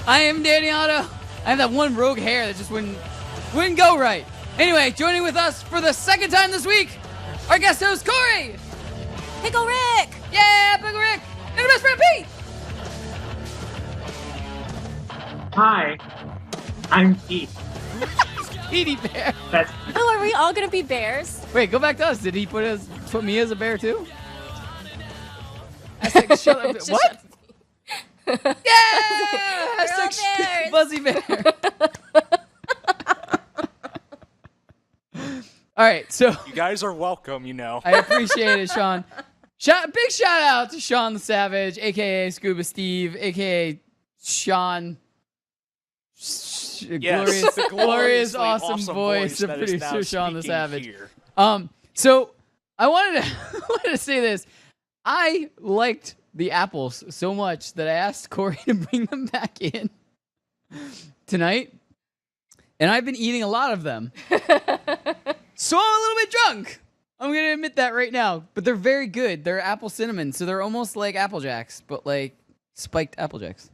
I am Danny Otto. I have that one rogue hair that just wouldn't go right. Anyway, joining with us for the second time this week, our guest host, Cori. Pickle Rick. Yeah, Pickle Rick. And our best friend, Pete. Hi, I'm Pete. Petey Bear. Oh, are we all gonna be bears? Wait, go back to us. Did he put me as a bear too? Hashtag shut up. What? Yeah! Hashtag Buzzy Bear. All right, so you guys are welcome, you know. I appreciate it, Sean. Big shout out to Sean the Savage, aka Scuba Steve, aka Sean. Yes, glorious, awesome voice of producer Sean the Savage. Here. So I wanted to say this. I liked the apples so much that I asked Cori to bring them back in tonight, and I've been eating a lot of them. So I'm a little bit drunk. I'm going to admit that right now. But they're very good. They're apple cinnamon, so they're almost like Apple Jacks, but like spiked Apple Jacks.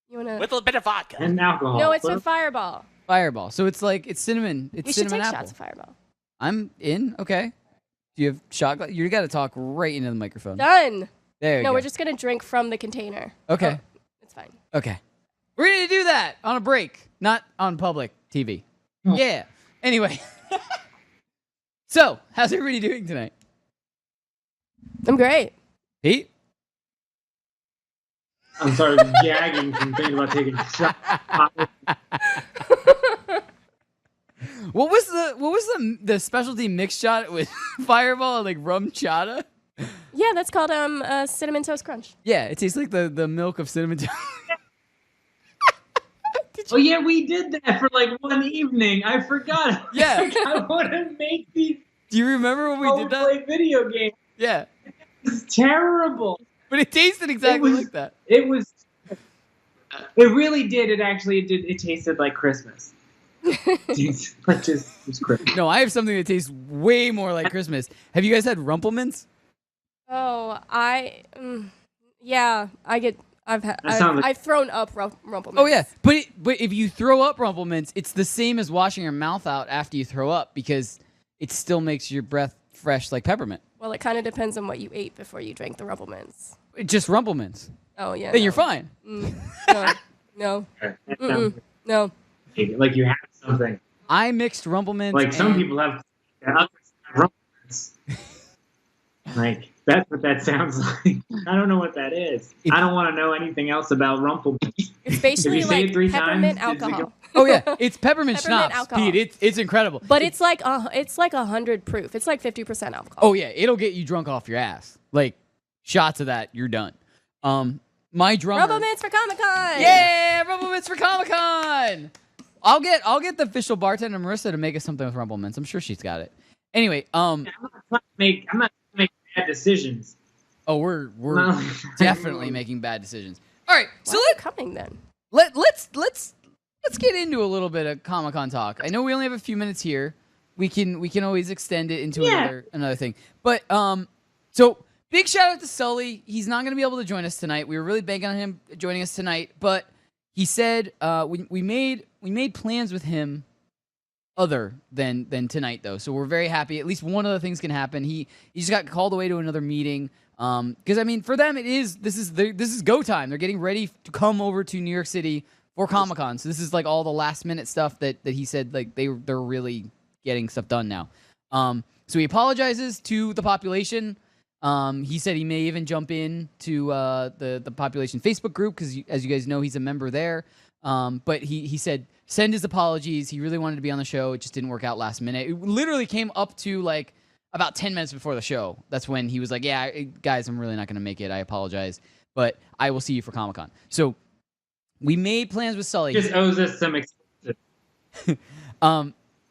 You wanna? With a bit of vodka. And alcohol. No, it's a Fireball. Fireball. So it's cinnamon. It's We should cinnamon take apple. shots of Fireball. I'm in. Okay. Do you have shot glass? You got to talk right into the microphone. Done. There you go. No, we're just gonna drink from the container. Okay. Oh, it's fine. Okay. We're going to do that on a break, not on public TV. Yeah. Anyway. So, how's everybody doing tonight? I'm great. Pete? I'm sorry, gagging from thinking about taking shots. What was the specialty mix shot with Fireball and like rum chata? Yeah, that's called cinnamon toast crunch. Yeah, it tastes like the milk of cinnamon toast. Oh yeah, we did that for like one evening. I forgot. Yeah. I want to make these. Do you remember when we did that? Play video games. Yeah. It's terrible. But it tasted exactly like that. It was. It really did. It tasted like Christmas. It was Christmas. No, I have something that tastes way more like Christmas. Have you guys had Rumplemints? Oh, yeah, I've thrown up Rumplemints. Oh yeah, but if you throw up Rumplemints, it's the same as washing your mouth out after you throw up because it still makes your breath fresh like peppermint. Well, it kind of depends on what you ate before you drank the Rumplemints. Just Rumplemints. Oh yeah. Then you're fine. No. No. Like you have something. I mixed Rumplemints. Like some people have Rumplemints. Like that's what that sounds like. I don't know what that is. I don't want to know anything else about Rumplemints. It's basically like peppermint times, alcohol. Oh yeah, it's peppermint schnapps, alcohol. Pete. It's incredible. But it's like 100 proof. It's like 50% alcohol. Oh yeah, it'll get you drunk off your ass. Like shots of that, you're done. My drummer. Rumplemints for Comic-Con. Yeah, Rumplemints for Comic-Con. I'll get the official bartender Marissa to make us something with Rumplemints. I'm sure she's got it. Anyway, I'm not trying to make bad decisions. Oh, we're definitely making bad decisions. All right, so coming then. Let's get into a little bit of Comic-Con talk. I know we only have a few minutes here. We can always extend it into another thing. But so big shout out to Sully. He's not going to be able to join us tonight. We were really banking on him joining us tonight, but he said we made plans with him other than tonight though. So we're very happy. At least one of the things can happen. He just got called away to another meeting. Because I mean, for them, this is go time. They're getting ready to come over to New York City for Comic-Con. So this is like all the last minute stuff that he said like they're really getting stuff done now. So he apologizes to the population. He said he may even jump in to the population Facebook group because as you guys know, he's a member there. But he said send his apologies. He really wanted to be on the show. It just didn't work out last minute. It literally came up to like about 10 minutes before the show. That's when he was like, yeah, guys, I'm really not going to make it. I apologize, but I will see you for Comic-Con. So we made plans with Sully. Just owes us some expensive.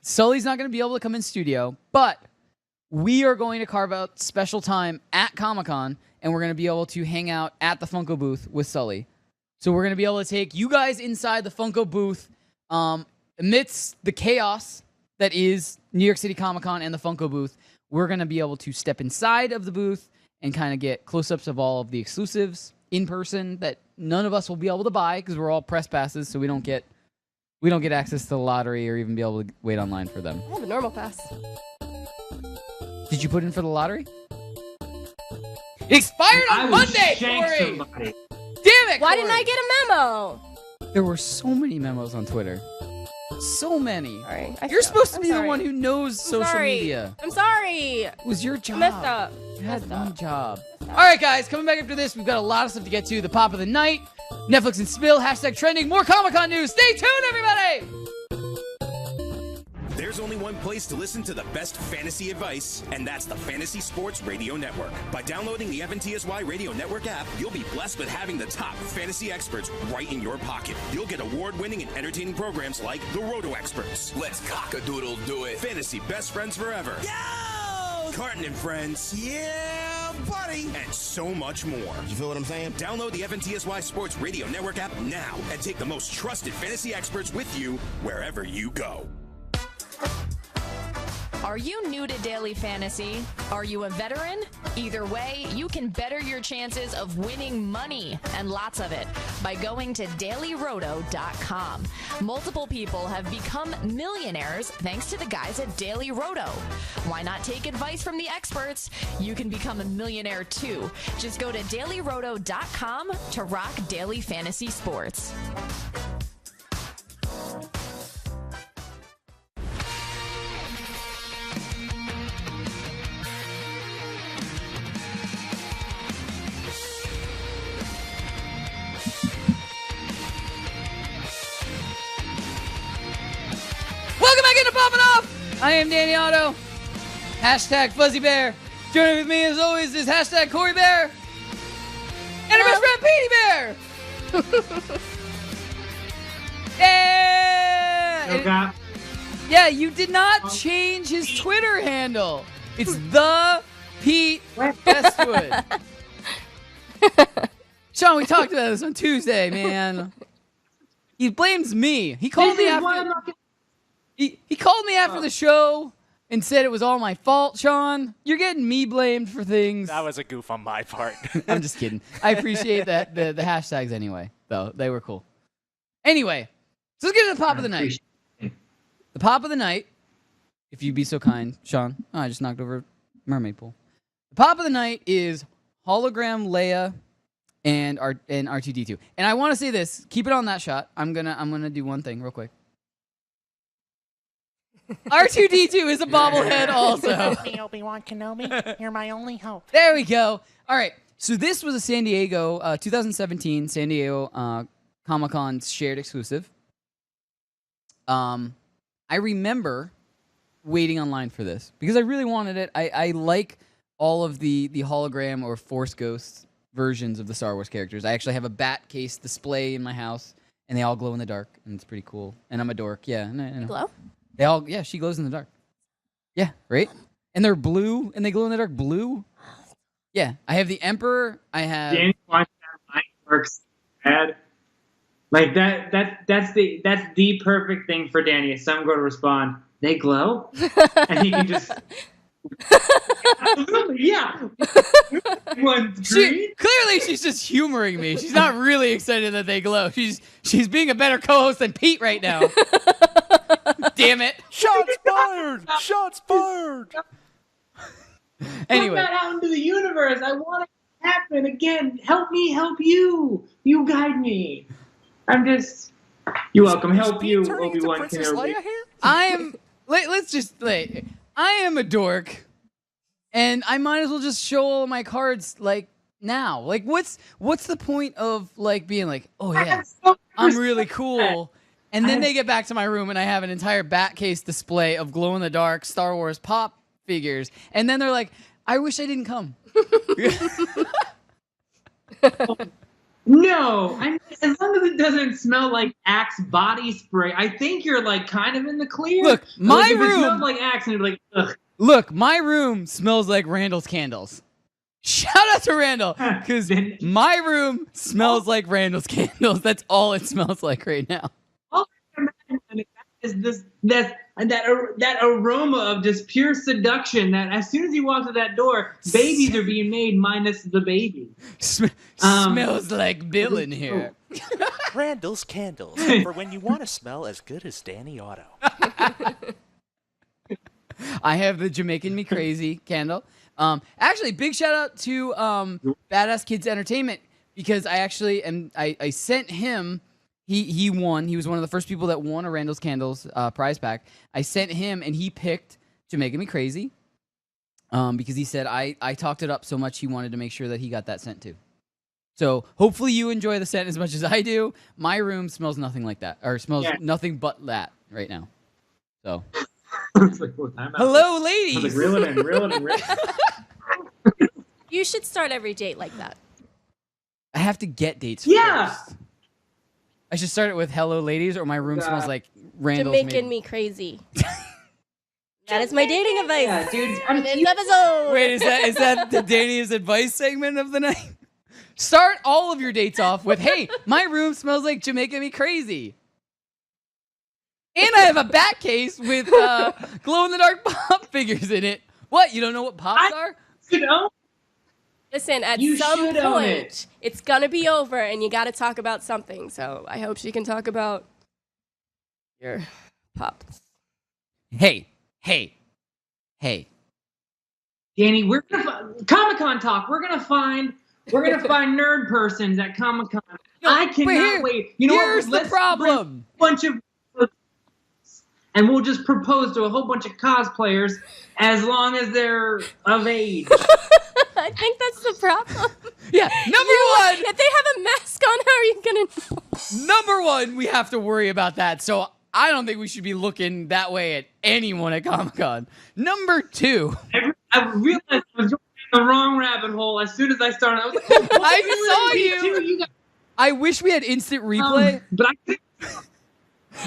Sully's not going to be able to come in studio, but we are going to carve out special time at Comic-Con, and we're going to be able to hang out at the Funko booth with Sully. So we're going to be able to take you guys inside the Funko booth amidst the chaos that is New York City Comic-Con and the Funko booth. We're going to be able to step inside of the booth and kind of get close-ups of all of the exclusives in person that none of us will be able to buy because we're all press passes, so we don't get access to the lottery or even be able to wait online for them. I have a normal pass. Did you put in for the lottery? It expired on Monday, Cori! Somebody. Damn it, Why Cori! didn't I get a memo? There were so many memos on Twitter. So many. Sorry. You're supposed to I'm be sorry. the one who knows social Sorry. media. I'm sorry. It was your job. I messed up. You had Messed one up. job. All right, guys, coming back after this, we've got a lot of stuff to get to. The pop of the night, Netflix and Spill, hashtag trending, more Comic-Con news. Stay tuned, everybody! There's only one place to listen to the best fantasy advice, and that's the Fantasy Sports Radio Network. By downloading the FNTSY Radio Network app, you'll be blessed with having the top fantasy experts right in your pocket. You'll get award-winning and entertaining programs like The Roto Experts, Let's Cock-a-Doodle Do It, Fantasy Best Friends Forever, Yo! Carton and Friends, Yeah, buddy, and so much more. You feel what I'm saying? Download the FNTSY Sports Radio Network app now and take the most trusted fantasy experts with you wherever you go. Are you new to daily fantasy? Are you a veteran? Either way, you can better your chances of winning money, and lots of it, by going to dailyroto.com. Multiple people have become millionaires thanks to the guys at Daily Roto. Why not take advice from the experts? You can become a millionaire too. Just go to dailyroto.com to rock daily fantasy sports. Welcome back into Poppin Off! I am Danny Otto. Hashtag Fuzzy Bear. Joining with me as always is hashtag Cori Bear. And our best friend Petey Bear! Yeah! Yeah, you did not change his Twitter handle. It's the Pete Westwood. Sean, we talked about this on Tuesday, man. He blames me. He called me after. He called me after the show and said it was all my fault, Sean. You're getting me blamed for things. That was a goof on my part. I'm just kidding. I appreciate that the hashtags anyway, though. They were cool. Anyway, so let's get to the pop of the night. The pop of the night, if you'd be so kind, Sean. Oh, I just knocked over a mermaid pool. The pop of the night is hologram Leia and R2D2. And I want to say this. Keep it on that shot. I'm gonna do one thing real quick. R2D2 is a bobblehead also. Me, Obi-Wan Kenobi. You're my only hope. There we go. All right. So this was a San Diego 2017 San Diego Comic-Con shared exclusive. I remember waiting online for this because I really wanted it. I like all of the hologram or Force Ghost versions of the Star Wars characters. I actually have a bat case display in my house, and they all glow in the dark, and it's pretty cool. And I'm a dork. Yeah. Glow? They all, yeah, she glows in the dark. Yeah, right? And they're blue, and they glow in the dark blue. Yeah, I have the Emperor. I have... Danny watched that line works bad. Like that's the perfect thing for Danny. If someone go to respond, they glow, and he can just yeah. One's green. Clearly, she's just humoring me. She's not really excited that they glow. She's being a better co-host than Pete right now. Damn it! Shots fired! Shots fired! Anyway, Put that out into the universe. I want it to happen again. Help me, help you. You guide me. I'm just. You're welcome. Help you, Obi-Wan Kenobi. I am. Let's just wait. I am a dork, and I might as well just show all my cards like now. Like, what's the point of like being like, oh yeah, I'm really cool, and then they get back to my room and I have an entire bat case display of glow in the dark Star Wars pop figures, and then they're like, I wish I didn't come. No, as long as it doesn't smell like Axe body spray, I think you're like kind of in the clear. Look, my like, if room. It smells like Axe, and you're like, ugh. Look, my room smells like Randall's candles. Shout out to Randall, because my room smells like Randall's candles. That's all it smells like right now. All I can imagine is this and that aroma of just pure seduction. That as soon as you walk through that door, babies are being made minus the baby. Smells like Bill in here. Randall's Candles, for when you want to smell as good as Danny Otto. I have the Jamaican Me Crazy candle. Actually, big shout out to Badass Kids Entertainment, because I sent him. He won. He was one of the first people that won a Randall's Candles prize pack. I sent him, and he picked Jamaican Me Crazy because he said I talked it up so much he wanted to make sure that he got that scent too. So hopefully you enjoy the scent as much as I do. My room smells nothing like that, or smells nothing but that right now. So, hello, ladies. I was like, reel it in. You should start every date like that. I have to get dates Yeah. first. I should start it with hello, ladies, or my room smells like Randall's. Jamaican Me Crazy. That is my dating advice. Yeah, dude. For this episode. Wait, is that the Danny's advice segment of the night? Start all of your dates off with, hey, my room smells like Jamaican Me Crazy. And I have a bat case with glow-in-the-dark pop figures in it. What, you don't know what pops are? You know? Listen, at You some should own point, it. it's going to be over, and you got to talk about something. So I hope she can talk about your pops. Hey. Danny, we're gonna Comic-Con talk. We're gonna find nerd persons at Comic-Con. I cannot wait. You know here's what? the problem. Bring a bunch of, and we'll just propose to a whole bunch of cosplayers as long as they're of age. I think that's the problem. Yeah, number one. If they have a mask on, how are you going to know? Number one, we have to worry about that. So I don't think we should be looking that way at anyone at Comic-Con. Number two. I realized I was going down the wrong rabbit hole as soon as I started. I was like, oh, I saw you. I wish we had instant replay.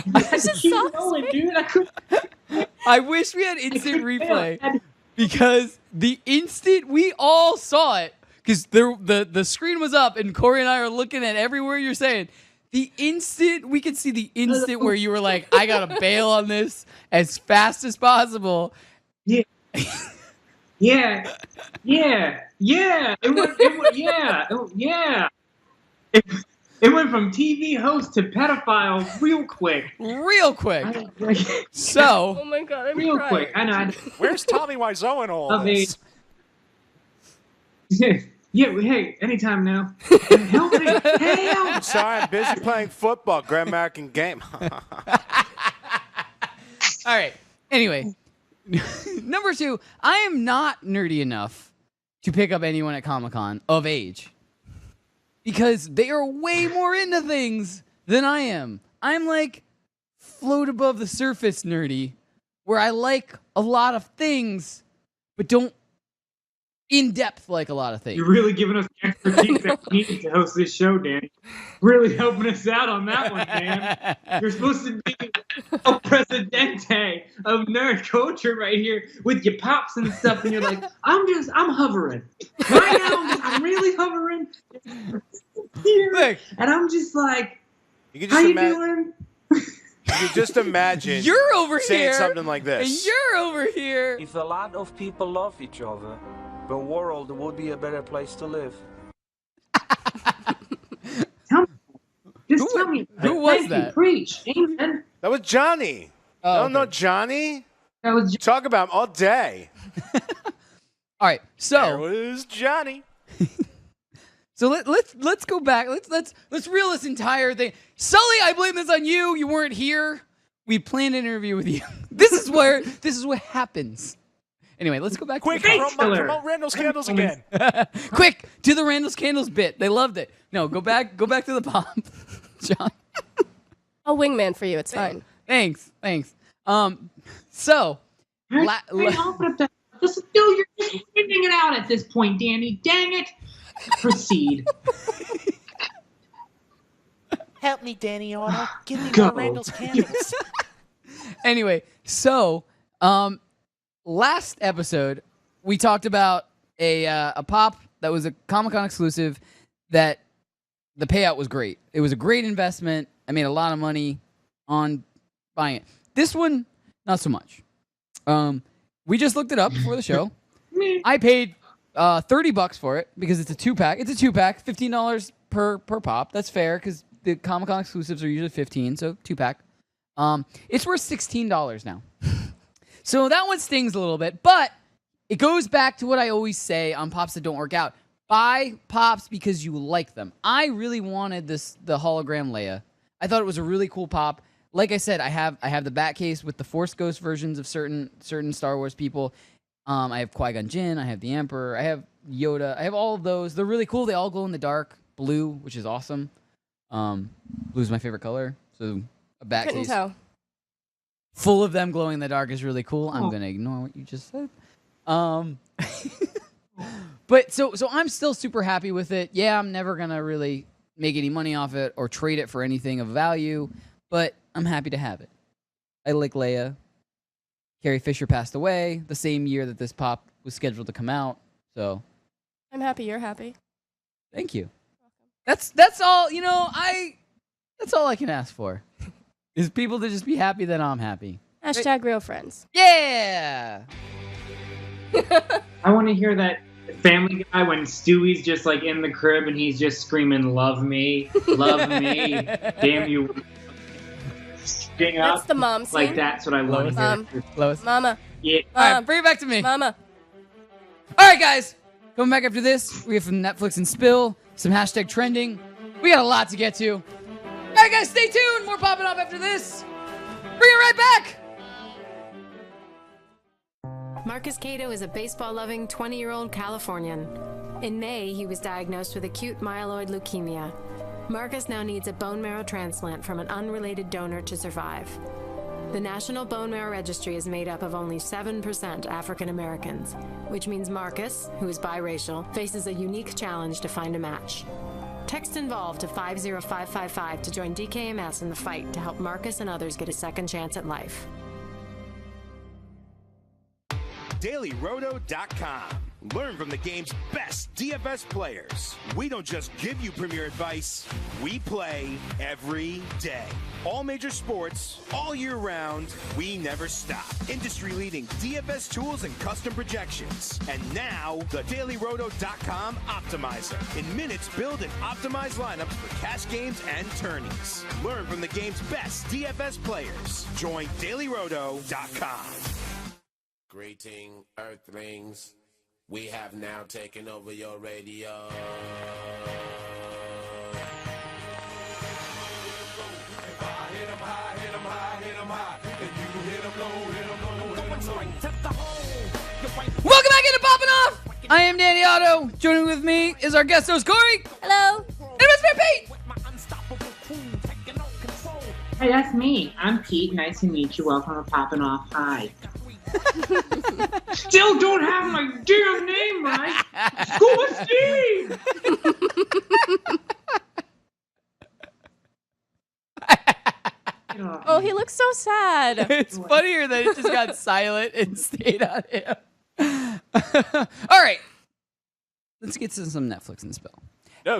But I just keep saw going, his dude. I couldn't. I wish we had instant replay because the instant we all saw it, because the screen was up and Cori and I are looking at everywhere you're saying. The instant we could see the instant where you were like, I gotta bail on this as fast as possible. Yeah. Yeah. It went from TV host to pedophile real quick. So, Oh my God, I'm Real crying. quick. I know. Where's Tommy Wiseau in all Of this? Yeah, hey, anytime now. Help me. Help. Sorry, I'm busy playing football. Great American game. all right. Anyway, number two, I am not nerdy enough to pick up anyone at Comic-Con of age because they are way more into things than I am. I'm like float above the surface nerdy where I like a lot of things but don't in depth like a lot of things. You're really giving us the expertise that we need to host this show, Danny. Really helping us out on that one, man. You're supposed to be El Presidente of nerd culture right here with your pops and stuff, and you're like, I'm hovering. Right now, I'm really hovering here, Look. and I'm just like, You can how just you imagine. doing? You can just imagine. You're over saying here something like and this. you're over here. If a lot of people love each other, the world would be a better place to live. Tell me. Who was Thank that? You, preach. Amen. That was Johnny. Oh, No, no, okay. Johnny. That was Talk about him all day. All right, There so was Johnny. let's go back. Let's reel this entire thing. Sully, I blame this on you. You weren't here. We planned an interview with you. This is what happens. Anyway, let's go back. Quick, to the promote Randall's Candles again. quick to the Randall's Candles bit. They loved it. No, go back to the pop, John. I'll wingman for you. It's fine. Thanks. So, Open up that. You're just figuring it out at this point, Danny. Dang it. Proceed. Help me, Danny Otto. Give me Go. more Randall's Candles. anyway, so last episode we talked about a pop that was a Comic-Con exclusive that the payout was great. It was a great investment. I made a lot of money on buying it. This one, not so much. We just looked it up before the show. I paid $30 for it because it's a 2-pack. It's a 2-pack, $15 per pop. That's fair because the Comic-Con exclusives are usually $15, so 2-pack. It's worth $16 now. So that one stings a little bit, but it goes back to what I always say on pops that don't work out. Buy pops because you like them. I really wanted the hologram Leia. I thought it was a really cool pop. Like I said, I have the Bat case with the Force Ghost versions of certain Star Wars people. I have Qui-Gon Jinn. I have the Emperor. I have Yoda. I have all of those. They're really cool. They all glow in the dark. Blue, which is awesome. Blue's my favorite color. So a Bat Couldn't case tell. full of them glowing in the dark is really cool. I'm gonna ignore what you just said. But so I'm still super happy with it. Yeah, I'm never gonna really make any money off it or trade it for anything of value, but I'm happy to have it. I like Leia. Carrie Fisher passed away the same year that this pop was scheduled to come out. So I'm happy you're happy. thank you. That's all, that's all I can ask for. Is people to just be happy that I'm happy. Hashtag real friends. Yeah. I want to hear that Family Guy when Stewie's just like in the crib and he's just screaming, "Love me, love me, damn you." That's the mom scene. Like that's what I want to hear. Lois. Mama. Yeah. All right, bring it back to me. Mama. All right, guys. Coming back after this, we have some Netflix and Spill, some hashtag trending. We got a lot to get to. All right, guys, stay tuned. More popping off after this. Bring it right back. Marcus Cato is a baseball-loving 20-year-old Californian. In May, he was diagnosed with acute myeloid leukemia. Marcus now needs a bone marrow transplant from an unrelated donor to survive. The National Bone Marrow Registry is made up of only 7% African Americans, which means Marcus, who is biracial, faces a unique challenge to find a match. Text INVOLVE to 50555 to join DKMS in the fight to help Marcus and others get a second chance at life. DailyRoto.com. Learn from the game's best DFS players. We don't just give you premier advice, we play every day. All major sports, all year round, we never stop. Industry-leading DFS tools and custom projections. And now, the DailyRoto.com Optimizer. In minutes, build and optimize lineups for cash games and tourneys. Learn from the game's best DFS players. Join DailyRoto.com. Greeting, Earthlings. We have now taken over your radio. Welcome back into Poppin' Off. I am Danny Otto. Joining with me is our guest host, Cori. Hello. And Mr. Pete. Hey, that's me. I'm Pete. Nice to meet you. Welcome to Poppin' Off. Hi. Still don't have my damn name right. Go with Steve. Oh, he looks so sad. It's funnier that it just got silent and stayed on him. All right. Let's get to some Netflix and Spill.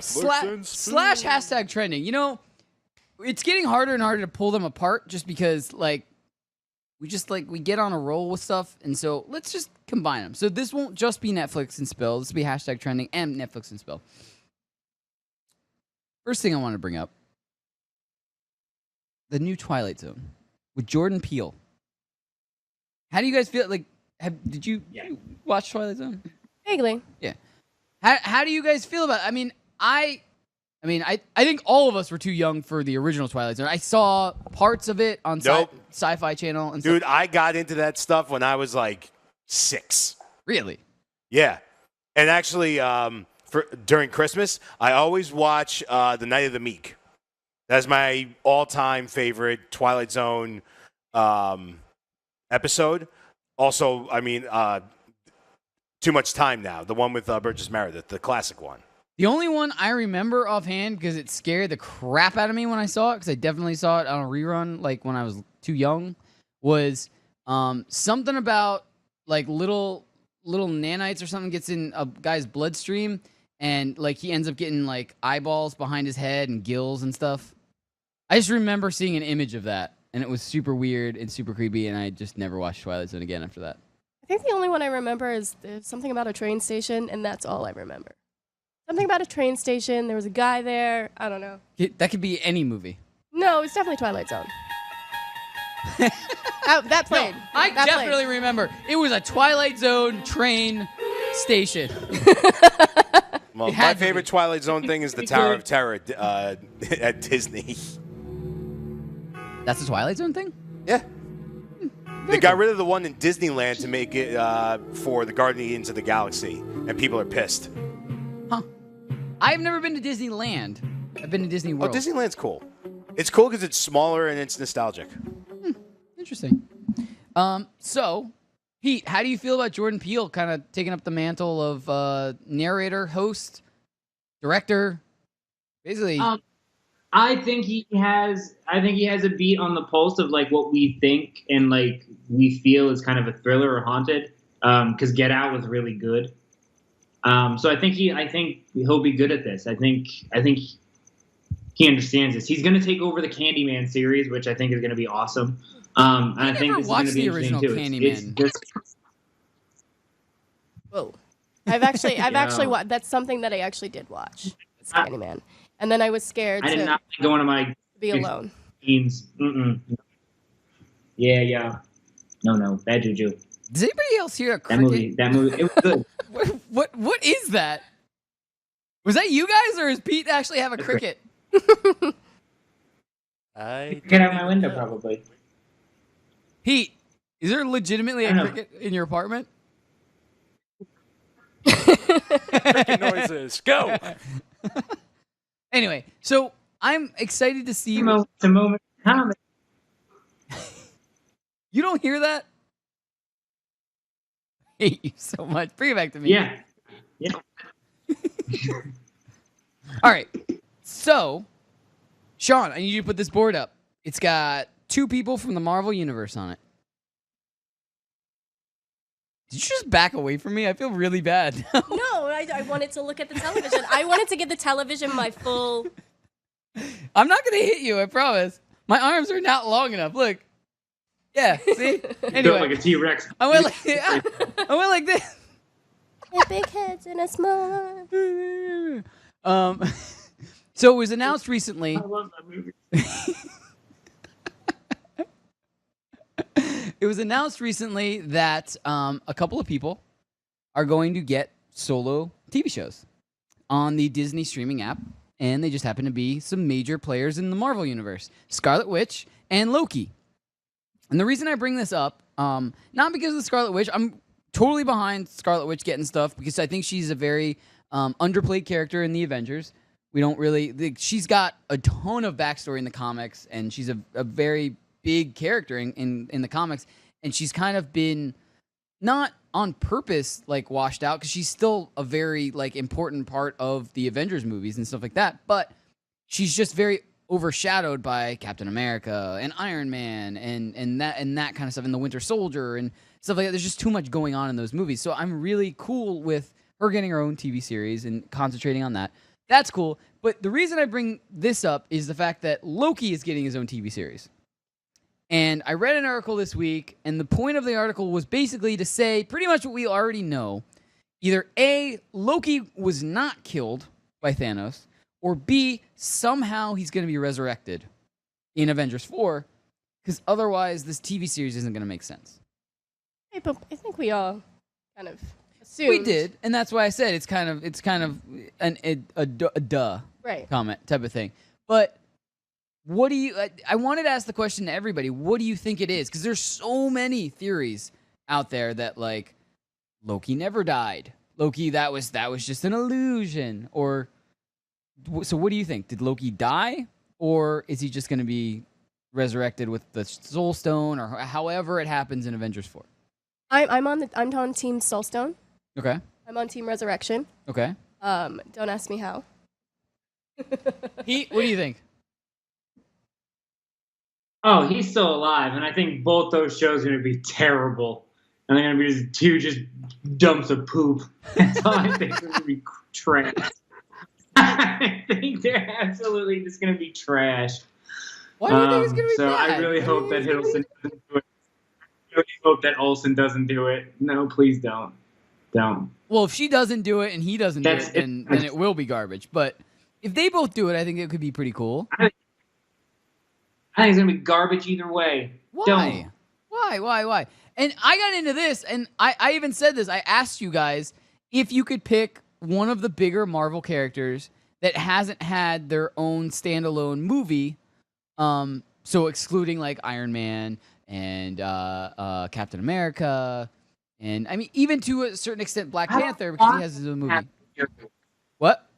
Slash hashtag trending. It's getting harder and harder to pull them apart just because, we get on a roll with stuff, and so let's just combine them. So this won't just be Netflix and Spill. This will be hashtag trending and Netflix and Spill. First thing I want to bring up, the new Twilight Zone with Jordan Peele. How do you guys feel? Did you watch Twilight Zone? Vaguely. Yeah. How do you guys feel about it? I think all of us were too young for the original Twilight Zone. I saw parts of it on Sci-Fi Channel. And Dude, I got into that stuff when I was 6. Really? Yeah. And actually, during Christmas, I always watch The Night of the Meek. That's my all-time favorite Twilight Zone episode. Also, Too Much Time Now, the one with Burgess Meredith, the classic one. The only one I remember offhand, because it scared the crap out of me when I saw it, because I definitely saw it on a rerun, when I was too young, was something about little nanites or something gets in a guy's bloodstream, and he ends up getting eyeballs behind his head and gills and stuff. I just remember seeing an image of that. and it was super weird and super creepy, and I just never watched Twilight Zone again after that. I think the only one I remember is there's something about a train station, and that's all I remember. Something about a train station. There was a guy there. I don't know. That could be any movie. No, it's definitely Twilight Zone. that played. No, I That definitely played. remember. It was a Twilight Zone train station. Well, It had my to favorite be. Twilight Zone thing is the Tower of Terror at Disney. That's the Twilight Zone thing? Yeah. They got rid of the one in Disneyland to make it for the Guardians of the Galaxy, and people are pissed. Huh. I've never been to Disneyland. I've been to Disney World. Oh, Disneyland's cool. It's cool because it's smaller and it's nostalgic. Interesting. So, Pete, how do you feel about Jordan Peele kind of taking up the mantle of narrator, host, director? Basically, I think he has a beat on the pulse of like what we think and like we feel is kind of a thriller or haunted. Because Get Out was really good. So I think he'll be good at this. I think he understands this. He's going to take over the Candyman series, which I think is going to be awesome. And I think this is going to be interesting too. Candyman. Whoa. I've actually watched. That's something that I actually did watch. It's Candyman. And then I was scared I did to not go into my be alone. teams. Yeah. No, bad juju. does anybody else hear a That cricket? movie, it was good. What is that? Was that you guys, or does Pete actually have a cricket? I Get out my window, probably. Pete, is there legitimately a cricket in your apartment? Cricket noises. Go. Anyway, so I'm excited to see. It's a moment. You don't hear that? I hate you so much. Bring it back to me. Yeah. All right. So, Sean, I need you to put this board up. It's got 2 people from the Marvel Universe on it. Did you just back away from me? I feel really bad. No, I wanted to look at the television. I wanted to give the television my full. I'm not going to hit you, I promise. My arms are not long enough. Look. Yeah, see? Built Anyway, like a T-Rex. I went like this. A big heads and a small. So it was announced recently. I love that movie. It was announced recently that a couple of people are going to get solo TV shows on the Disney streaming app, and they just happen to be some major players in the Marvel universe: Scarlet Witch and Loki. And the reason I bring this up, not because of the Scarlet Witch, I'm totally behind Scarlet Witch getting stuff because I think she's a very underplayed character in the Avengers. We don't really. She's got a ton of backstory in the comics, and she's a very big character in the comics, and she's kind of been not on purpose like washed out because she's still a very like important part of the Avengers movies and stuff like that, but she's just very overshadowed by Captain America and Iron Man and that kind of stuff, and the Winter Soldier and stuff like that. There's just too much going on in those movies, so I'm really cool with her getting her own TV series and concentrating on that. That's cool, but the reason I bring this up is the fact that Loki is getting his own TV series. And I read an article this week, and the point of the article was basically to say pretty much what we already know. Either A, Loki was not killed by Thanos, or B, somehow he's going to be resurrected in Avengers 4, because otherwise this TV series isn't going to make sense. I think we all kind of assumed. We did, and that's why I said it's kind of a duh Right. comment type of thing. But what do you? I wanted to ask the question to everybody. What do you think it is? Because there's so many theories out there that like Loki never died. Loki that was just an illusion. Or so what do you think? Did Loki die, or is he just going to be resurrected with the Soul Stone, or however it happens in Avengers 4? I'm on Team Soulstone. Okay. I'm on Team Resurrection. Okay. Don't ask me how. Pete, what do you think? Oh, he's still alive, and I think both those shows are going to be terrible. And they're going to be just 2 just dumps of poop. That's all I think. They're going to be trash. I think they're absolutely just going to be trash. Why do you think it's gonna be So bad? I really hope that Hiddleston doesn't do it. I really hope that Olsen doesn't do it. No, please don't. Don't. Well, if she doesn't do it and he doesn't do it, then it will be garbage. But if they both do it, I think it could be pretty cool. I think it's gonna be garbage either way. Why? Don't. Why? And I got into this, and I even said this. I asked you guys if you could pick one of the bigger Marvel characters that hasn't had their own standalone movie, so excluding like Iron Man and Captain America, and I mean even to a certain extent Black Panther because he has his own movie. What?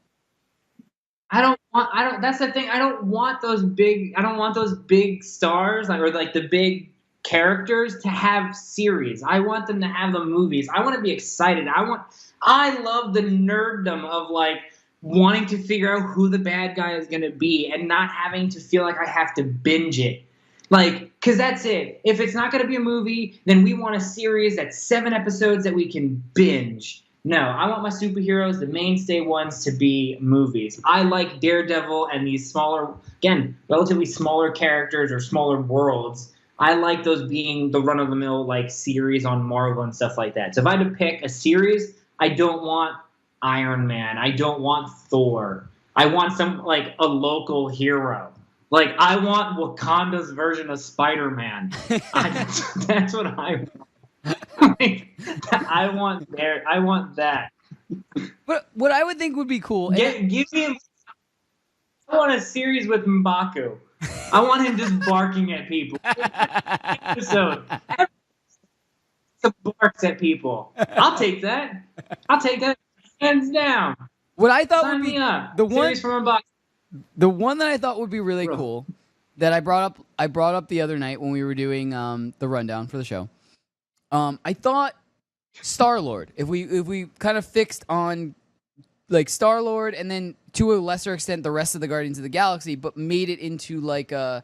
That's the thing. I don't want those big stars or like the big characters to have series. I want them to have the movies. I want to be excited. I love the nerddom of like wanting to figure out who the bad guy is going to be and not having to feel like I have to binge it. Like, because that's it. If it's not going to be a movie, then we want a series that's 7 episodes that we can binge. No, I want my superheroes, the mainstay ones, to be movies. I like Daredevil and these smaller, again, relatively smaller characters or smaller worlds. I like those being the run-of-the-mill like series on Marvel and stuff like that. So if I had to pick a series, I don't want Iron Man. I don't want Thor. I want some like a local hero. Like I want Wakanda's version of Spider-Man. That's what I want. I want that. But what I would think would be cool. Give me. I want a series with M'Baku. I want him just barking at people. Episode. Some barks at people. I'll take that. Hands down. What I thought Sign would be me up. the one Series from M'Baku. The one that I thought would be really cool that I brought up the other night when we were doing the rundown for the show. I thought Star-Lord. If we kind of fixed on like Star-Lord and then to a lesser extent the rest of the Guardians of the Galaxy, but made it into like a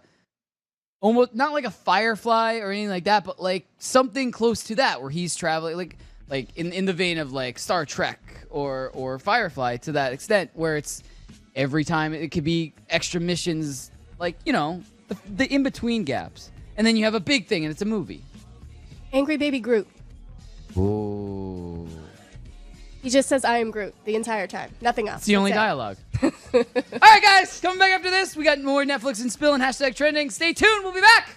almost not like a Firefly or anything like that, but like something close to that where he's traveling like in the vein of like Star Trek or Firefly to that extent where it's every time it could be extra missions, like, you know, the in-between gaps. And then you have a big thing, and it's a movie. Angry Baby Groot. Ooh. He just says, I am Groot the entire time. Nothing else. It's the only dialogue. All right, guys. Coming back after this, we got more Netflix and Spill and hashtag trending. Stay tuned. We'll be back.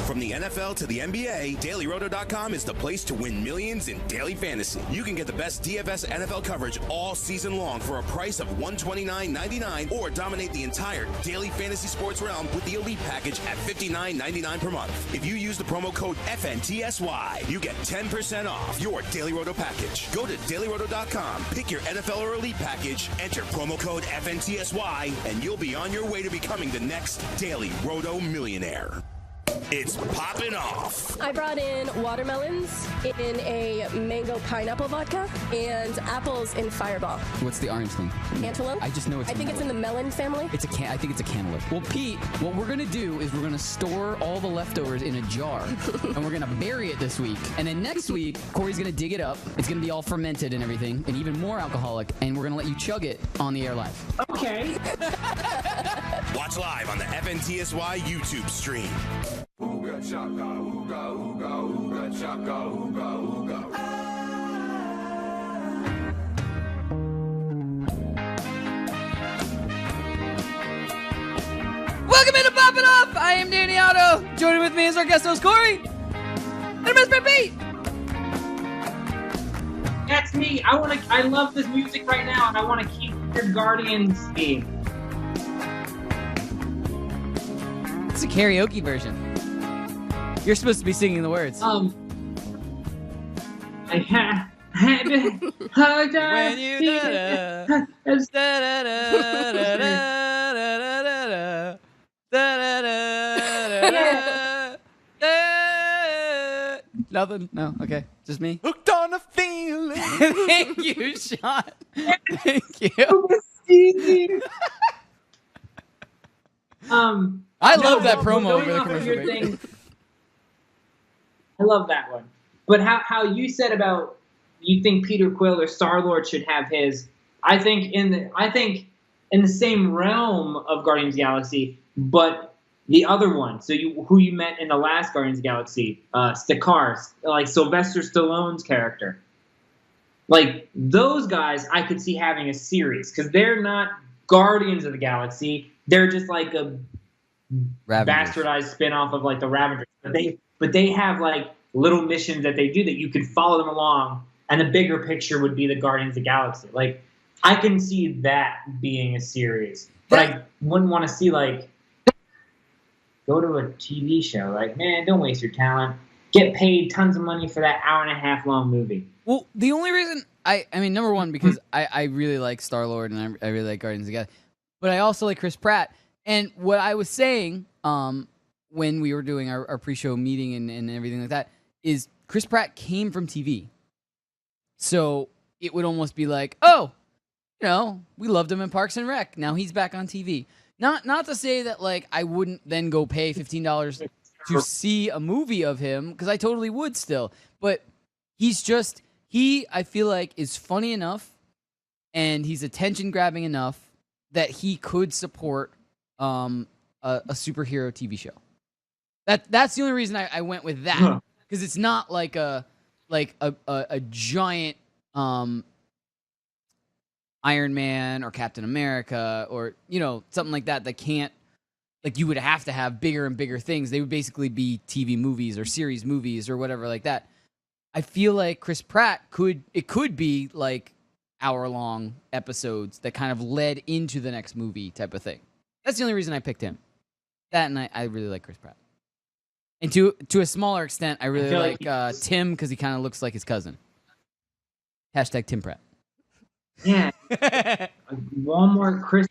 From the NFL to the NBA, DailyRoto.com is the place to win millions in daily fantasy. You can get the best DFS NFL coverage all season long for a price of $129.99 or dominate the entire daily fantasy sports realm with the Elite Package at $59.99 per month. If you use the promo code FNTSY, you get 10% off your Daily Roto package. Go to DailyRoto.com, pick your NFL or Elite Package, enter promo code FNTSY, and you'll be on your way to becoming the next Daily Roto millionaire. It's Poppin' Off. I brought in watermelons in a mango pineapple vodka and apples in Fireball. What's the orange thing? Cantaloupe? I just know it's I think it's in the melon family. I think it's a cantaloupe. Well, Pete, what we're going to do is we're going to store all the leftovers in a jar, and we're going to bury it this week. And then next week, Corey's going to dig it up. It's going to be all fermented and everything, and even more alcoholic, and we're going to let you chug it on the air live. Okay. Watch live on the FNTSY YouTube stream. Ooga chaka, ooga, ooga, ooga chaka, ooga, ooga. Welcome into Poppin' Off! I am Danny Otto. Joining with me is our guest host, Cori. And Miss Pete. That's me. I love this music right now, and I want to keep your Guardians theme. It's a karaoke version. You're supposed to be singing the words. I had to hug When you Nothing? No? Okay. Just me? Hooked on a feeling. Thank you, Sean. Thank you. I love that promo over the commercial break. I love that one. But how you said about you think Peter Quill or Star-Lord should have his, I think in the same realm of Guardians of the Galaxy, but the other one. So who you met in the last Guardians of the Galaxy, Stakar, like Sylvester Stallone's character. Like those guys, I could see having a series because they're not Guardians of the Galaxy. They're just like a bastardized spin-off of like the Ravengers. But they have like little missions that they do that you could follow them along, and the bigger picture would be the Guardians of the Galaxy. Like I can see that being a series, but I wouldn't want to see like go to a TV show. Like, man, don't waste your talent. Get paid tons of money for that hour-and-a-half long movie. Well, the only reason I mean, number one, because I really like Star-Lord and I really like Guardians of the Galaxy, but I also like Chris Pratt. And what I was saying when we were doing our pre-show meeting and everything like that is Chris Pratt came from TV. So it would almost be like, oh, you know, we loved him in Parks and Rec. Now he's back on TV. Not to say that like I wouldn't then go pay $15 to see a movie of him, because I totally would still. But I feel like is funny enough and he's attention grabbing enough that he could support a superhero TV show. That's the only reason I went with that, because it's not like a giant Iron Man or Captain America or, you know, something like that can't, like, you would have to have bigger and bigger things. They would basically be TV movies or series movies or whatever like that. I feel like Chris Pratt could be like hour-long episodes that kind of led into the next movie type of thing. That's the only reason I picked him. That, and I really like Chris Pratt. And to a smaller extent, I really like Tim, because he kind of looks like his cousin. Hashtag Tim Pratt. Yeah. Walmart Chris,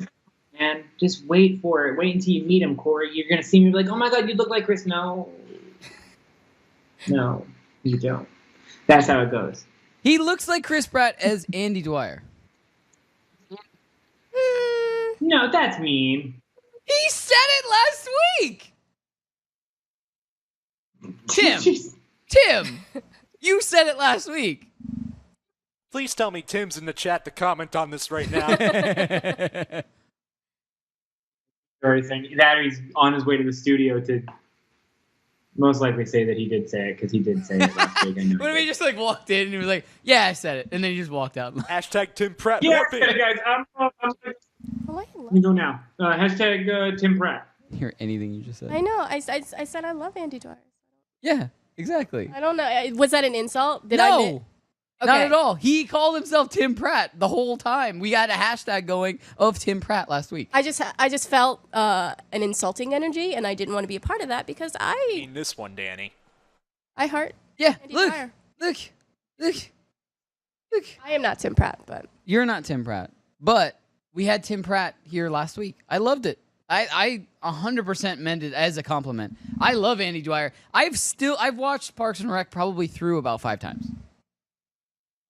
man. Just wait for it. Wait until you meet him, Cori. You're going to see me like, oh my God, you look like Chris. No. No, you don't. That's how it goes. He looks like Chris Pratt as Andy Dwyer. No, that's mean. He said it last week. Tim, you said it last week. Please tell me Tim's in the chat to comment on this right now. Everything that he's on his way to the studio to most likely say that he did say it, because he did say it last week. I know. What if he just like walked in and he was like, "Yeah, I said it," and then he just walked out. Hashtag Tim Pratt. Yeah, guys. Let me go now. Hashtag Tim Pratt. Hear anything you just said? I know. I said I love Andy Dwyer. Yeah, exactly. I don't know. Was that an insult? No. Not at all. He called himself Tim Pratt the whole time. We had a hashtag going of Tim Pratt last week. I just felt an insulting energy, and I didn't want to be a part of that because I mean this one, Danny. I heart. Yeah, Andy look. I am not Tim Pratt, but you're not Tim Pratt. But we had Tim Pratt here last week. I loved it. I 100% meant it as a compliment. I love Andy Dwyer. I've watched Parks and Rec probably through about 5 times.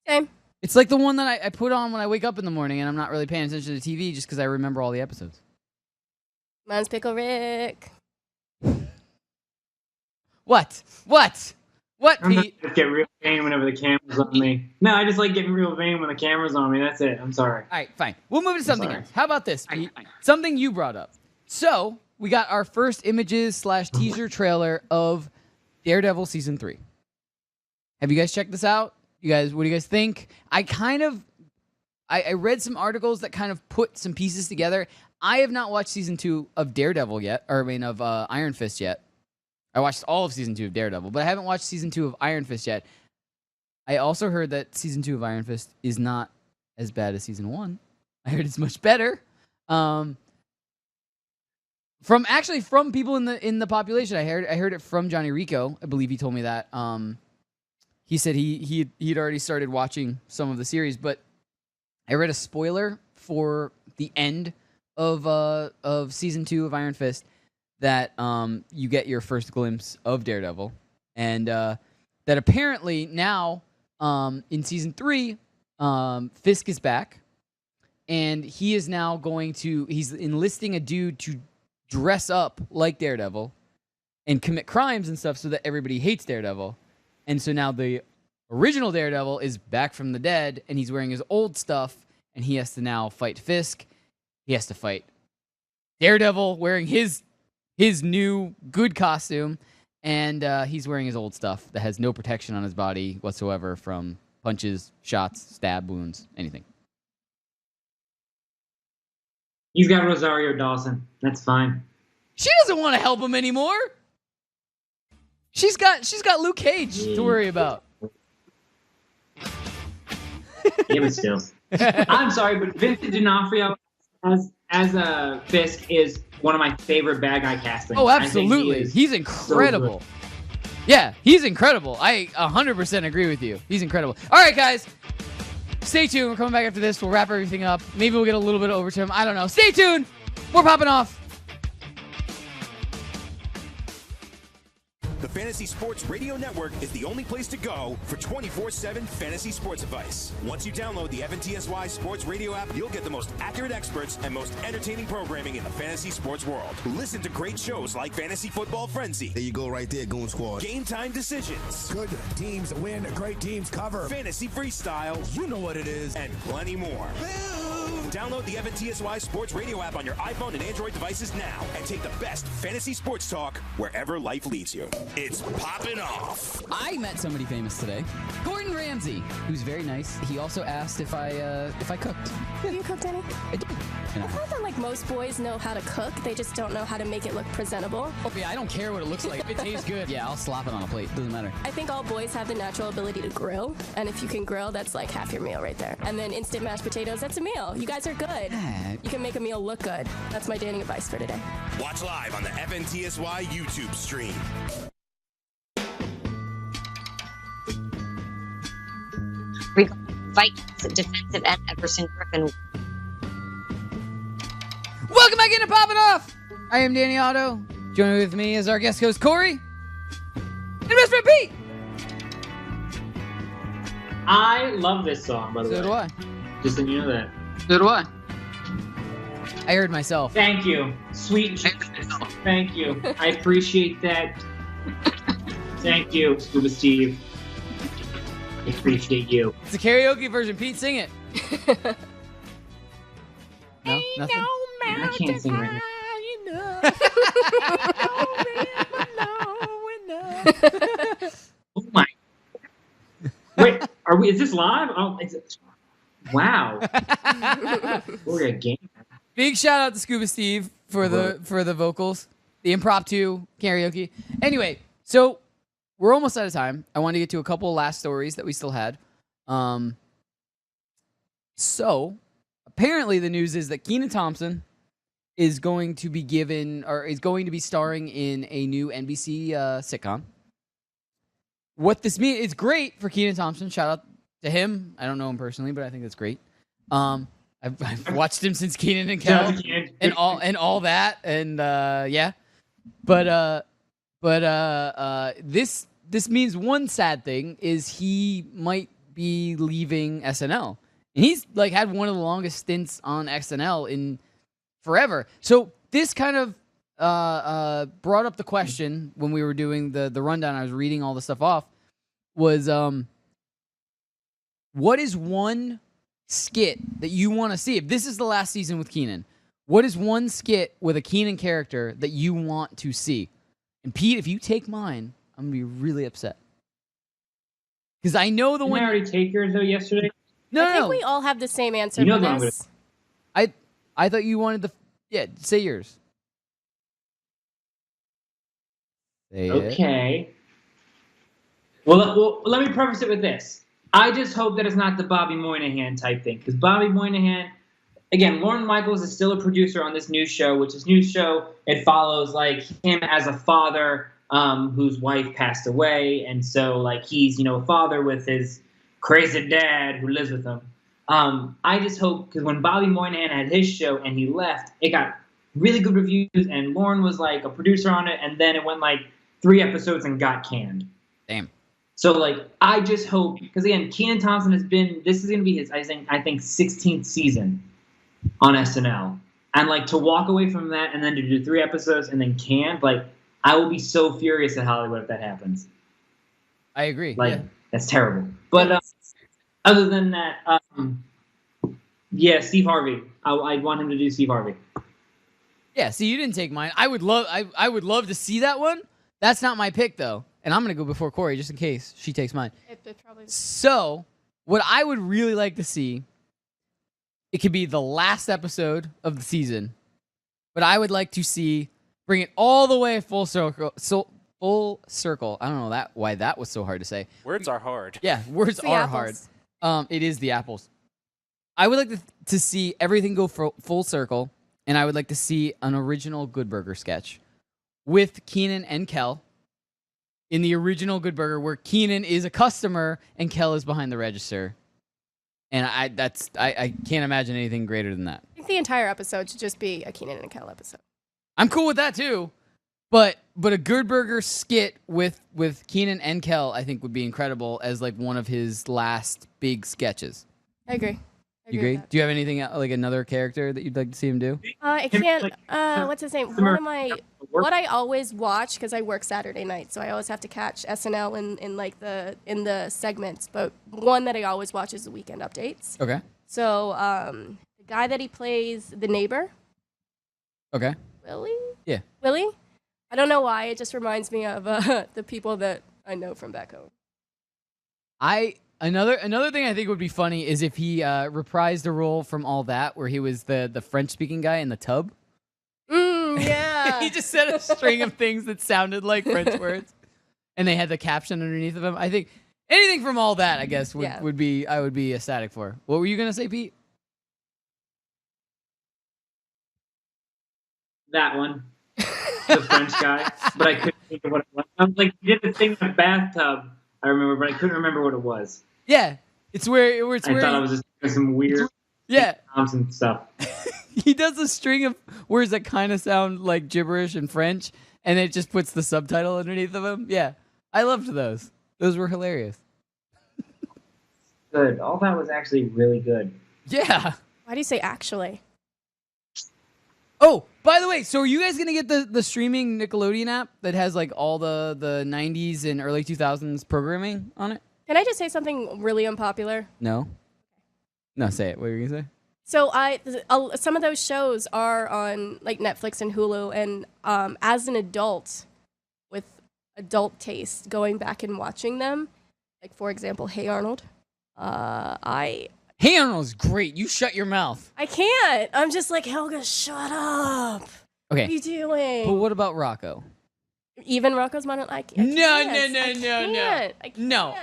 Same. It's like the one that I put on when I wake up in the morning and I'm not really paying attention to TV just because I remember all the episodes. Mine's Pickle Rick. What, Pete? I just get real vain whenever the camera's on me. No, I just like getting real vain when the camera's on me. That's it. I'm sorry. All right, fine. We'll move to something else. How about this, Pete? Something you brought up. So, we got our first images/teaser trailer of Daredevil Season 3. Have you guys checked this out? What do you guys think? I read some articles that kind of put some pieces together. I have not watched Season 2 of Daredevil yet, of Iron Fist yet. I watched all of Season 2 of Daredevil, but I haven't watched Season 2 of Iron Fist yet. I also heard that Season 2 of Iron Fist is not as bad as Season 1. I heard it's much better. From people in the population. I heard it from Johnny Rico. I believe he told me that. He said he'd already started watching some of the series, but I read a spoiler for the end of Season 2 of Iron Fist that you get your first glimpse of Daredevil, and that apparently now in Season 3, Fisk is back, and he is now he's enlisting a dude to dress up like Daredevil and commit crimes and stuff so that everybody hates Daredevil. And so now the original Daredevil is back from the dead, and he's wearing his old stuff, and he has to now fight Fisk. he has to fight Daredevil wearing his new good costume, and he's wearing his old stuff that has no protection on his body whatsoever from punches, shots, stab wounds, anything. He's got Rosario Dawson. That's fine. She doesn't want to help him anymore. She's got Luke Cage to worry about. Yeah, but still. I'm sorry, but Vincent D'Onofrio as a Fisk is one of my favorite bad guy castings. Oh, absolutely. He's incredible. So yeah, he's incredible. I 100% agree with you. He's incredible. All right, guys. Stay tuned. We're coming back after this. We'll wrap everything up. Maybe we'll get a little bit of overtime. I don't know. Stay tuned. We're popping off. The Fantasy Sports Radio Network is the only place to go for 24/7 fantasy sports advice. Once you download the FNTSY Sports Radio app, you'll get the most accurate experts and most entertaining programming in the fantasy sports world. Listen to great shows like Fantasy Football Frenzy. There you go right there, Goon Squad. Game Time Decisions. Good teams win, great teams cover. Fantasy Freestyle. You know what it is. And plenty more. Download the FNTSY Sports Radio app on your iPhone and Android devices now and take the best fantasy sports talk wherever life leads you. It's Poppin' Off. I met somebody famous today, Gordon Ramsay, who's very nice. He also asked if I cooked. You cook, Danny? I did. I thought that like most boys know how to cook, they just don't know how to make it look presentable. Oh, yeah, I don't care what it looks like. If it tastes good, yeah, I'll slap it on a plate. Doesn't matter. I think all boys have the natural ability to grill, and if you can grill, that's like half your meal right there. And then instant mashed potatoes, that's a meal. You guys are good. You can make a meal look good. That's my dating advice for today. Watch live on the FNTSY YouTube stream. Vikings defensive end Everson Griffin. Welcome back into Poppin' Off. I am Danny Otto. Joining with me is our guest host Cori and best friend Pete. I love this song, by the way. So do I. Just so you know that. So do I. I heard myself. Thank you. Sweet Jesus. Thank you. I appreciate that. Thank you, Scuba Steve. I appreciate you. It's a karaoke version. Pete, sing it. No? Nothing? I can't sing right now. Oh my. Wait, is this live? Oh, wow. We're a game. Big shout out to Scuba Steve for the vocals, the impromptu karaoke. Anyway, so we're almost out of time. I want to get to a couple of last stories that we still had. So apparently the news is that Kenan Thompson is going to be starring in a new NBC sitcom. What this means, it's great for Kenan Thompson. Shout out to him. I don't know him personally, but I think that's great. I've watched him since Kenan and Kel and all that, and yeah. But this means one sad thing is he might be leaving SNL, and he's like had one of the longest stints on SNL in forever. So this kind of brought up the question when we were doing the rundown. I was reading all the stuff off. Was what is one skit that you want to see if this is the last season with Kenan? What is one skit with a Kenan character that you want to see? And Pete, if you take mine, I'm gonna be really upset because I know the one. Didn't I already take yours though yesterday? I think we all have the same answer You know for the this. I thought you wanted say yours. Say Okay. It. Well, let me preface it with this. I just hope that it's not the Bobby Moynihan type thing. Because Bobby Moynihan, again, Lorne Michaels is still a producer on this new show, which is new show. It follows like him as a father whose wife passed away. And so like he's, a father with his crazy dad who lives with him. I just hope, because when Bobby Moynihan had his show and he left, it got really good reviews. And Lorne was like a producer on it. And then it went like 3 episodes and got canned. Damn. So, like, I just hope, because again, Kenan Thompson this is going to be his, I think, 16th season on SNL. And, like, to walk away from that and then to do 3 episodes and then canned, like, I will be so furious at Hollywood if that happens. I agree. Like, yeah. That's terrible. But other than that, yeah, Steve Harvey. I'd want him to do Steve Harvey. Yeah, see, you didn't take mine. I would love to see that one. That's not my pick, though. And I'm going to go before Cori, just in case she takes mine. So, what I would really like to see, it could be the last episode of the season, but I would like to see, bring it all the way full circle. Full circle. I don't know why that was so hard to say. Words are hard. Yeah, words are hard. It is the apples. I would like to see everything go full circle, and I would like to see an original Good Burger sketch with Keenan and Kel in the original Good Burger, where Keenan is a customer and Kel is behind the register. And I can't imagine anything greater than that. I think the entire episode should just be a Keenan and Kel episode. I'm cool with that too. But a Good Burger skit with Keenan and Kel, I think, would be incredible as like one of his last big sketches. I agree. You agree? Do you have anything like another character that you'd like to see him do? I can't. What's his name? What I always watch, because I work Saturday night, so I always have to catch SNL in the segments. But one that I always watch is the Weekend Updates. Okay. So the guy that he plays, the neighbor. Okay. Willie. Yeah. Willie. I don't know why. It just reminds me of the people that I know from back home. Another thing I think would be funny is if he reprised a role from All That, where he was the French-speaking guy in the tub. Yeah. He just said a string of things that sounded like French words, and they had the caption underneath of them. I think anything from All That, I guess, would be I would be ecstatic for. What were you gonna say, Pete? That one. The French guy. But I couldn't think of what it was. I was like, he did the thing in the bathtub, I remember, but I couldn't remember what it was. Yeah. It's where I thought I was just doing some weird and stuff. He does a string of words that kind of sound like gibberish in French, and it just puts the subtitle underneath of them. Yeah. I loved those. Those were hilarious. Good. All that was actually really good. Yeah. Why do you say actually? Oh, by the way, so are you guys going to get the streaming Nickelodeon app that has like all the 90s and early 2000s programming on it? Can I just say something really unpopular? No. No, say it. What were you going to say? So some of those shows are on like Netflix and Hulu, and as an adult with adult taste, going back and watching them, like for example, Hey Arnold, Hey Arnold's great. You shut your mouth. I can't. I'm just like, Helga, shut up. Okay. What are you doing? But what about Rocco? Even Rocco's Modern Life. No.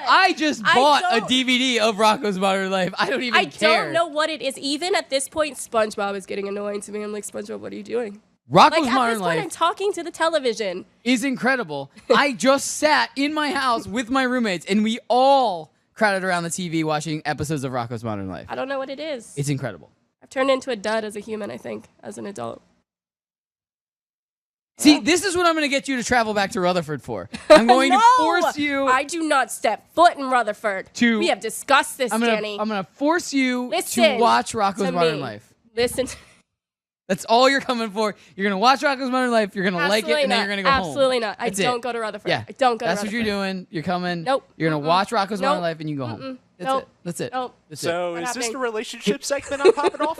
I just bought a DVD of Rocco's Modern Life. I don't even care. I don't know what it is. Even at this point, SpongeBob is getting annoying to me. I'm like, SpongeBob, what are you doing? Rocco's Modern Life. At this point, I'm talking to the television. Is incredible. I just sat in my house with my roommates, and we all crowded around the TV watching episodes of Rocco's Modern Life. I don't know what it is. It's incredible. I've turned into a dud as a human, I think, as an adult. See, this is what I'm going to get you to travel back to Rutherford for. I'm going to force you. I do not step foot in Rutherford. We have discussed this, Danny. I'm going to force you to watch Rocco's Modern Life. Listen. That's all you're coming for. You're going to watch Rocco's Modern Life. You're going to like it, and then you're going to go home. Absolutely not. I don't go to Rutherford. Yeah. I don't go to Rutherford. That's what you're doing. You're coming. Nope. You're going to watch Rocco's Modern Life, and you go home. That's it. Nope. So is this the relationship segment on Poppin Off?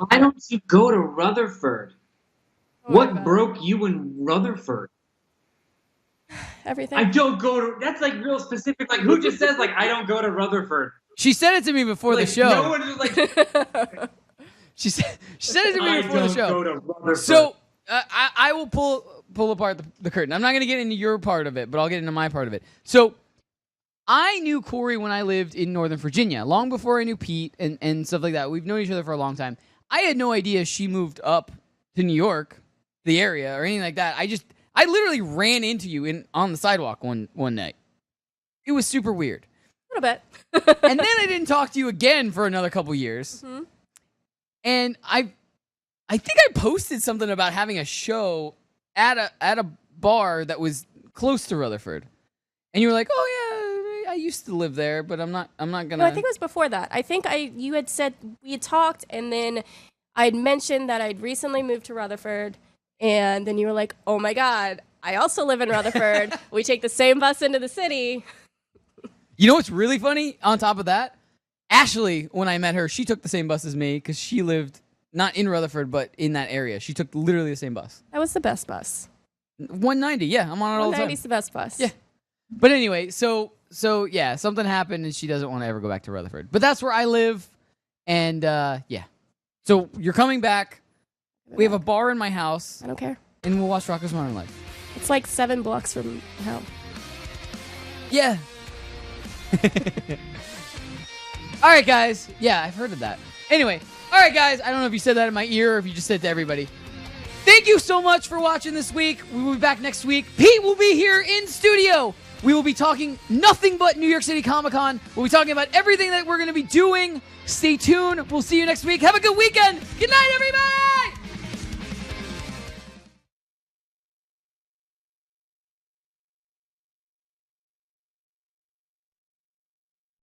Why don't you go to Rutherford? What broke you in Rutherford? Everything. I don't go to. That's like real specific. Like who just says like I don't go to Rutherford? She said it to me before the show. No one just like. she said it to me before the show. I don't go to Rutherford. So I will pull apart the curtain. I'm not going to get into your part of it, but I'll get into my part of it. So I knew Cori when I lived in Northern Virginia, long before I knew Pete and stuff like that. We've known each other for a long time. I had no idea she moved up to New York, the area, or anything like that. I literally ran into you on the sidewalk one night. It was super weird. A little bit. And then I didn't talk to you again for another couple years. Mm-hmm. And I think I posted something about having a show at a bar that was close to Rutherford. And you were like, "Oh yeah, I used to live there, but I'm not gonna." No, I think it was before that. I think you had said we had talked, and then I'd mentioned that I'd recently moved to Rutherford, and then you were like, "Oh my God, I also live in Rutherford. We take the same bus into the city." You know what's really funny? On top of that, Ashley, when I met her, she took the same bus as me because she lived not in Rutherford, but in that area. She took literally the same bus. That was the best bus. 190, yeah. I'm on it all the time. 190's the best bus. Yeah. But anyway, so yeah, something happened and she doesn't want to ever go back to Rutherford. But that's where I live. And yeah. So you're coming back. We have a bar in my house. I don't care. And we'll watch Rocko's Modern Life. It's like 7 blocks from home. Yeah. All right, guys. Yeah, I've heard of that. Anyway, all right, guys. I don't know if you said that in my ear or if you just said it to everybody. Thank you so much for watching this week. We will be back next week. Pete will be here in studio. We will be talking nothing but New York City Comic Con. We'll be talking about everything that we're going to be doing. Stay tuned. We'll see you next week. Have a good weekend. Good night, everybody.